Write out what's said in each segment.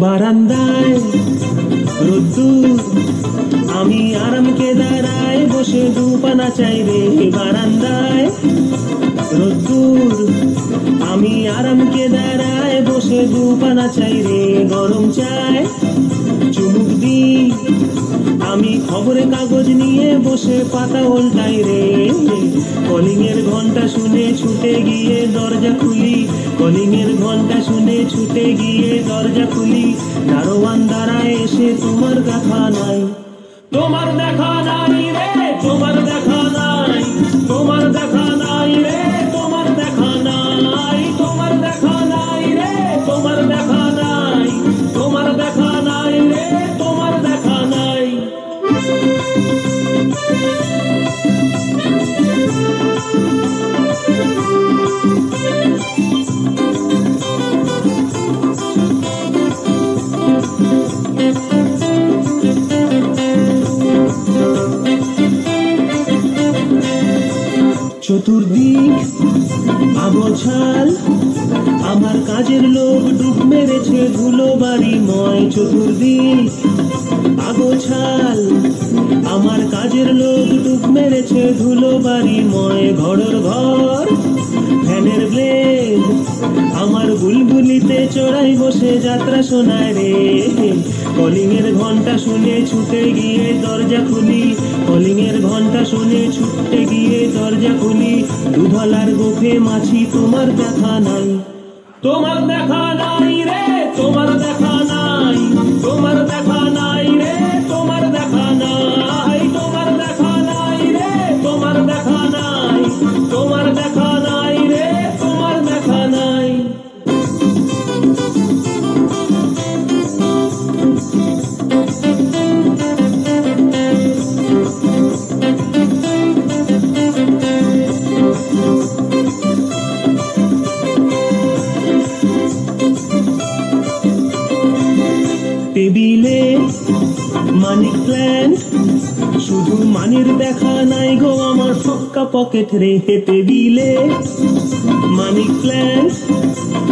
বারান্দায় রোদ্দুর, আমি আরামকে দাঁড়ায় বসে দুপানা চাই রে। বারান্দায় রোদ্দুর, আমি আরামকে দাঁড়ায় বসে দুপানা চাই রে। গরম চায় চুমুক দি, আমি খবরের কাগজ নিয়ে বসে পাতা উল্টাই রে। কলিং এর ঘন্টা শুনে ছুটে গিয়ে দরজা খুলি, কলিং এর ঘন্টা শুনে ছুটে গিয়ে দরজা খুলি। দারোয়ান দাঁড়ায় এসে তোমার দেখা নাই, তোমার দেখা নাই রে, তোমার দেখা নাই, তোমার দেখা নাই রে, তোমার দেখা নাই, তোমার দেখা নাই রে, তোমার দেখা নাই, তোমার দেখা নাই রে, তোমার দেখা নাই। চতুর্দিক আবছাল, আমার কাজের লোক ডুব মেরেছে ধুলো বাড়িময়। চতুর্দিক আবছাল, আমার কাজের লোক ডুব মেরেছে ধুলো বাড়িময়। ঘরের ঘর ফ্যানের ব্লেড, আমার বুলবুলিতে চড়াই বসে যাত্রা শোনায় রে। কলিং এর ঘন্টা শুনে ছুটে গিয়ে দরজা খুলি, কলিং এর ঘন্টা শুনে ছুটে গিয়ে দরজা খুলি। দুধলার গোফে মাছি তোমার দেখা নাই, তোমার দেখা নাই রে, তোমার দেখা নাই, তোমার দেখা নাই রে, তোমার দেখা নাই, তোমার দেখা নাই রে, তোমার দেখা নাই, তোমার দেখা নাই রে, তোমার দেখা নাই। টেবিলে মানি প্ল্যান্ট, শুধু মানির দেখা নাই গো আমার ফক্কা পকেট রে। টেবিলে মানি প্ল্যান্ট,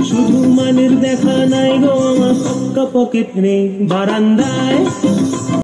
শুধু মানির দেখা নাই গো আমার ফক্কা পকেট রে। বারান্দায়